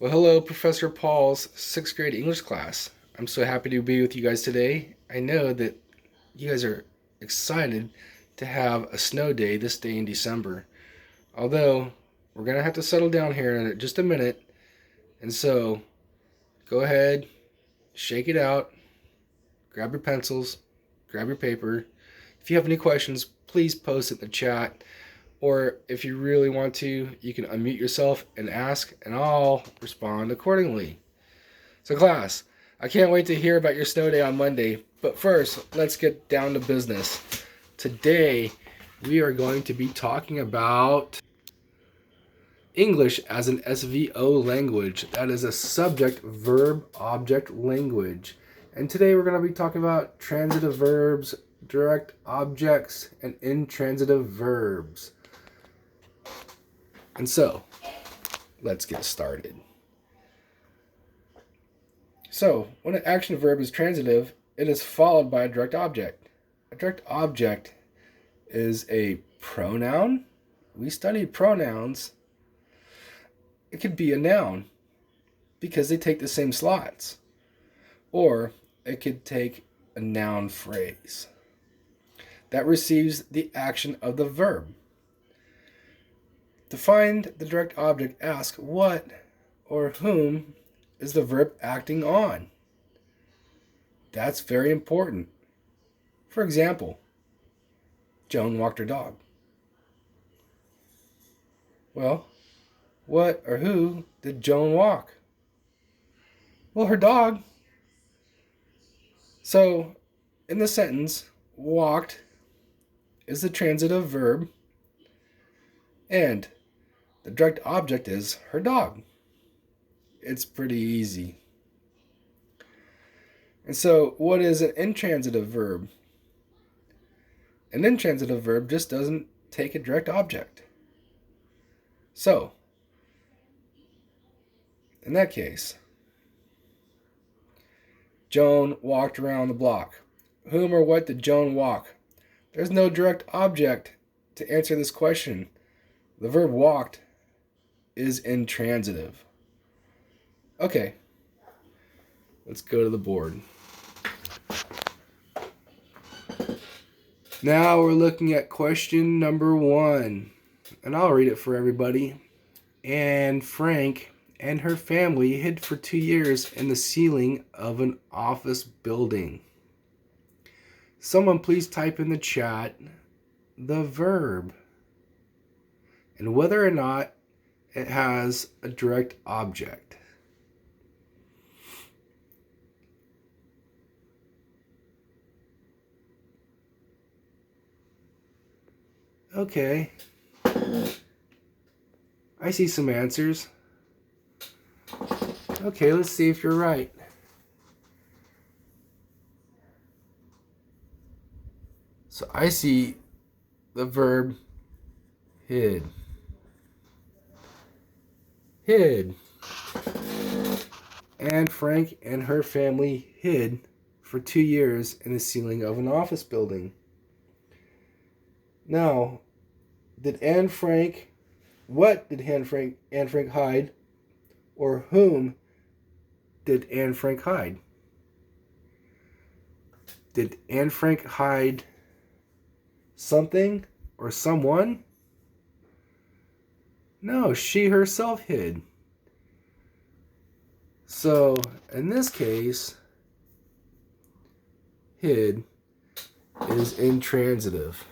Well, hello, Professor Paul's sixth grade English class. I'm so happy to be with you guys today. I know that you guys are excited to have a snow day this day in December. Although, we're going to have to settle down here in just a minute. And so, go ahead, shake it out, grab your pencils, grab your paper. If you have any questions, please post it in the chat. Or if you really want to, you can unmute yourself and ask, and I'll respond accordingly. So, class, I can't wait to hear about your snow day on Monday. But first, let's get down to business. Today, we are going to be talking about English as an SVO language. That is a subject verb object language. And today, we're going to be talking about transitive verbs, direct objects, and intransitive verbs. And so, let's get started. So, when an action verb is transitive, it is followed by a direct object. A direct object is a pronoun. We studied pronouns. It could be a noun because they take the same slots. Or it could take a noun phrase that receives the action of the verb. To find the direct object, ask what or whom is the verb acting on. That's very important. For example, Joan walked her dog. Well, what or who did Joan walk? Well, her dog. So, in the sentence, walked is the transitive verb, and the direct object is her dog. It's pretty easy. And so, what is an intransitive verb? An intransitive verb just doesn't take a direct object. So, in that case, Joan walked around the block. Whom or what did Joan walk? There's no direct object to answer this question. The verb walked is intransitive. Okay, let's go to the board. Now we're looking at question number 1, and I'll read it for everybody. Anne Frank and her family hid for 2 years in the ceiling of an office building. Someone please type in the chat the verb and whether or not it has a direct object. Okay. I see some answers. Okay, let's see if you're right. So I see the verb hid. Hid. Anne Frank and her family hid for 2 years in the ceiling of an office building. Now, what did Anne Frank hide? Or whom did Anne Frank hide? Did Anne Frank hide something or someone? No, she herself hid. So, in this case, hid is intransitive.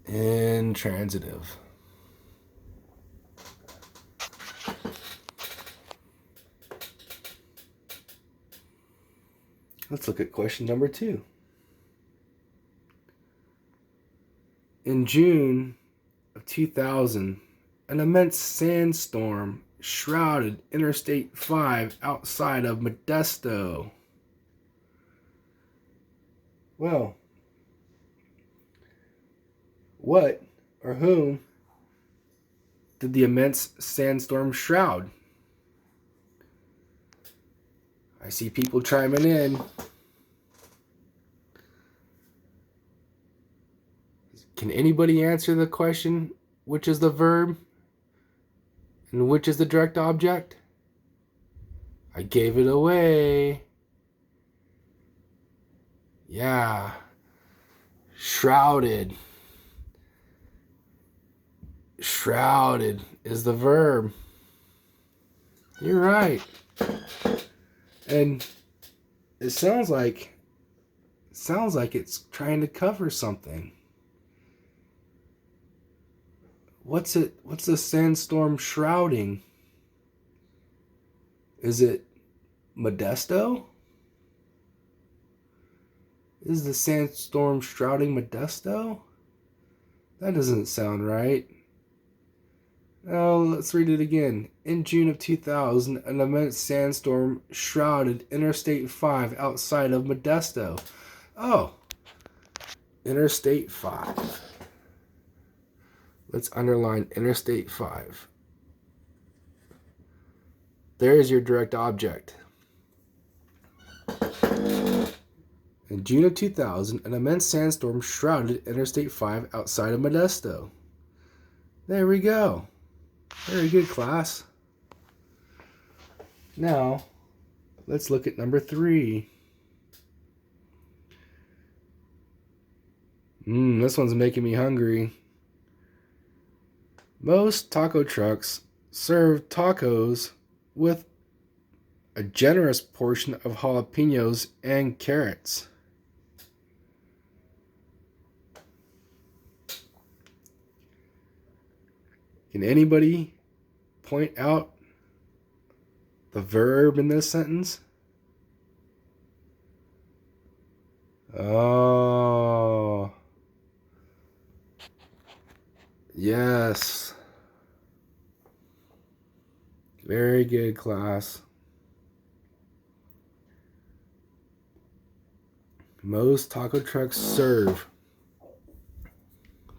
Intransitive. Let's look at question number 2. In June of 2000, an immense sandstorm shrouded Interstate 5 outside of Modesto. Well, what or whom did the immense sandstorm shroud? I see people chiming in. Can anybody answer the question, which is the verb and which is the direct object? I gave it away. Yeah. Shrouded. Shrouded is the verb. You're right. And it sounds like it's trying to cover something. What's the sandstorm shrouding? Is it Modesto? Is the sandstorm shrouding Modesto? That doesn't sound right. Oh, let's read it again. In June of 2000, an immense sandstorm shrouded Interstate 5 outside of Modesto. Oh, Interstate 5. Let's underline Interstate 5. There's your direct object. In June of 2000, an immense sandstorm shrouded Interstate 5 outside of Modesto. There we go. Very good, class. Now, let's look at number 3. This one's making me hungry. Most taco trucks serve tacos with a generous portion of jalapenos and carrots. Can anybody point out the verb in this sentence? Oh. Yes. Very good, class. Most taco trucks serve.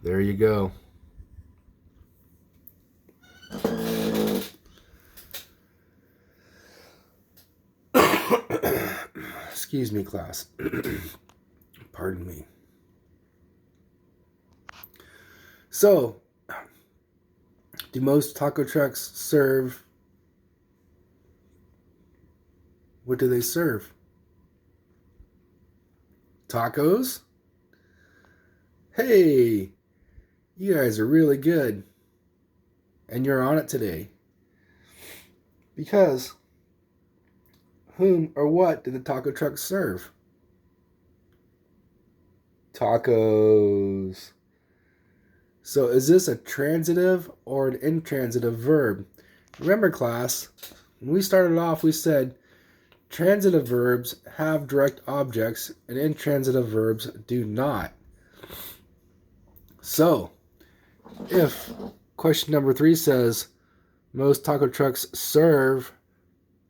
There you go. Excuse me, class. Pardon me. So, do most taco trucks serve? What do they serve? Tacos? Hey, you guys are really good. And you're on it today. Because whom or what did the taco truck serve? Tacos. So is this a transitive or an intransitive verb? Remember, class, when we started off, we said transitive verbs have direct objects and intransitive verbs do not. So, if question number 3 says most taco trucks serve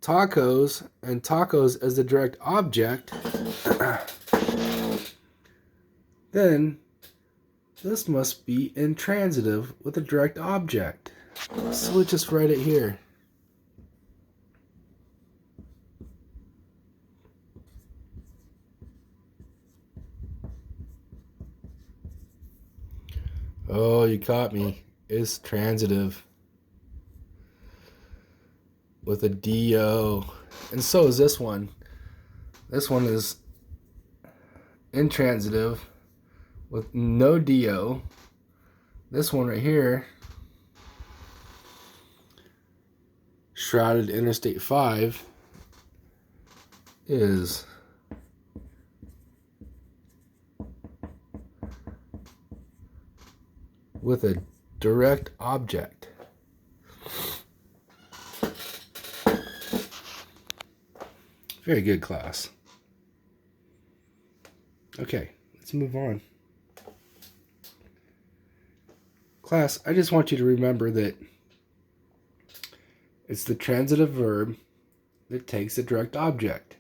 tacos and tacos as the direct object, then this must be intransitive with a direct object. So we'll just write it here. Oh, you caught me. It's transitive with a D-O. And so is this one. This one is intransitive with no D-O. This one right here, shrouded Interstate 5, is with a direct object. Very good, class. Okay, let's move on. Class, I just want you to remember that it's the transitive verb that takes the direct object,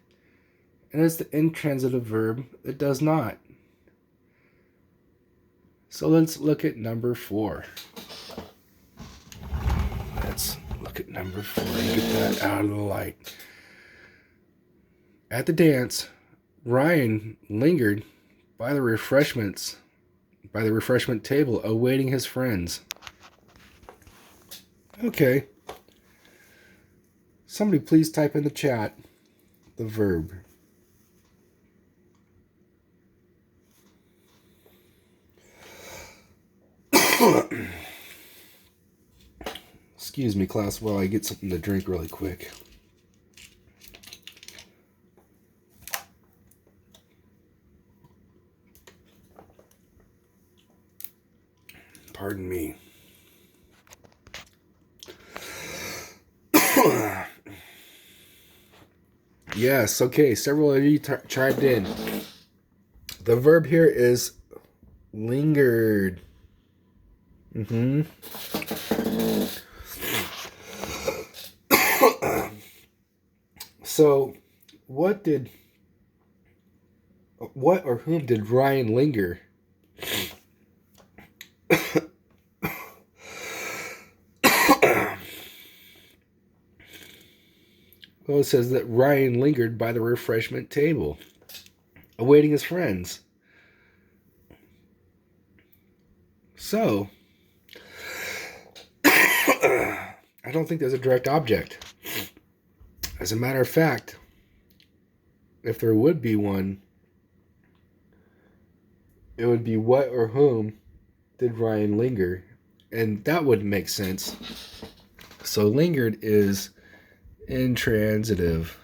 and it's the intransitive verb that does not. So let's look at number 4. Let's look at number 4 and get that out of the light. At the dance, Ryan lingered by the refreshment table, awaiting his friends. Okay. Somebody please type in the chat the verb. Excuse me, class, while I get something to drink really quick. Pardon me. Yes, okay, several of you chimed in. The verb here is lingered. So, what or whom did Ryan linger? Well, it says that Ryan lingered by the refreshment table, awaiting his friends. So, I don't think there's a direct object. As a matter of fact, if there would be one, it would be what or whom did Ryan linger? And that wouldn't make sense. So lingered is intransitive.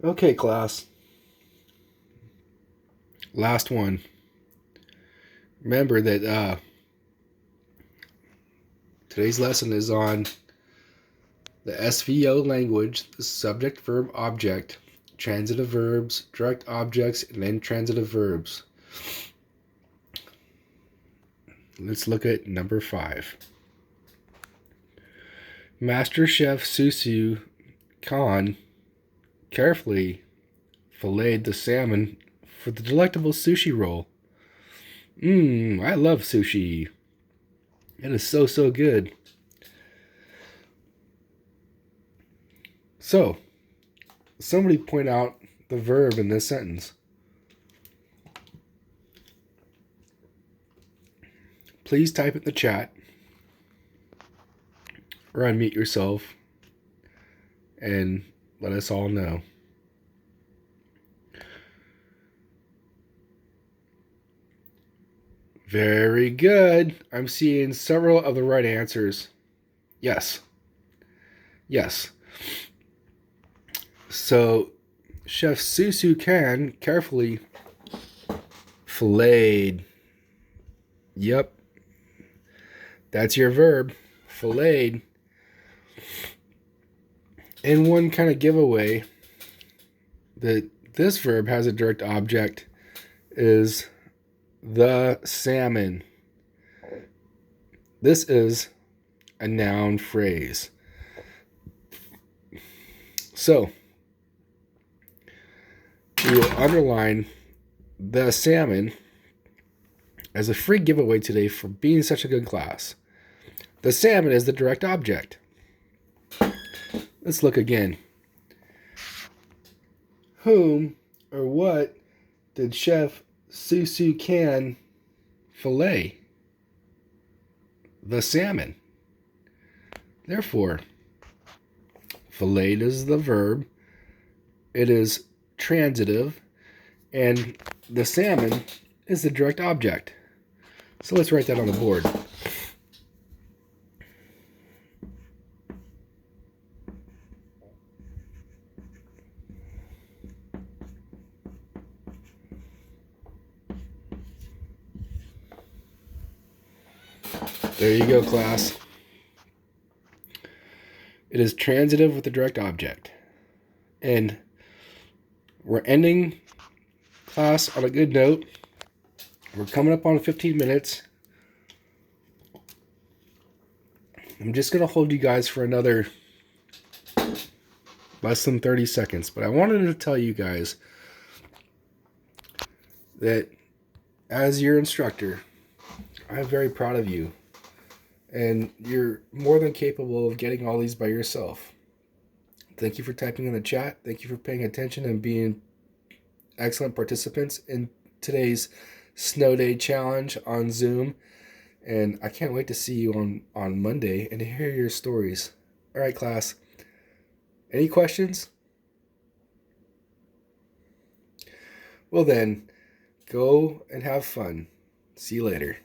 Okay, class. Last one. Remember that today's lesson is on the SVO language, the subject, verb, object, transitive verbs, direct objects, and intransitive verbs. Let's look at number 5. Master Chef Susu Khan carefully filleted the salmon for the delectable sushi roll. I love sushi. It is so, so good. So, somebody point out the verb in this sentence. Please type in the chat or unmute yourself and let us all know. Very good. I'm seeing several of the right answers. Yes. Yes. So, Chef Susu Khan carefully filleted. Yep. That's your verb. Filleted. And one kind of giveaway that this verb has a direct object is the salmon. This is a noun phrase. So, we will underline the salmon as a free giveaway today for being such a good class. The salmon is the direct object. Let's look again. Whom or what did Chef Susu Khan fillet? The salmon. Therefore, fillet is the verb. It is transitive. And the salmon is the direct object. So let's write that on the board. There you go, class. It is transitive with the direct object. And we're ending class on a good note. We're coming up on 15 minutes. I'm just going to hold you guys for another less than 30 seconds. But I wanted to tell you guys that as your instructor, I'm very proud of you. And you're more than capable of getting all these by yourself. Thank you for typing in the chat. Thank you for paying attention and being excellent participants in today's snow day challenge on Zoom. And I can't wait to see you on Monday and to hear your stories. All right, class. Any questions? Well then, go and have fun. See you later.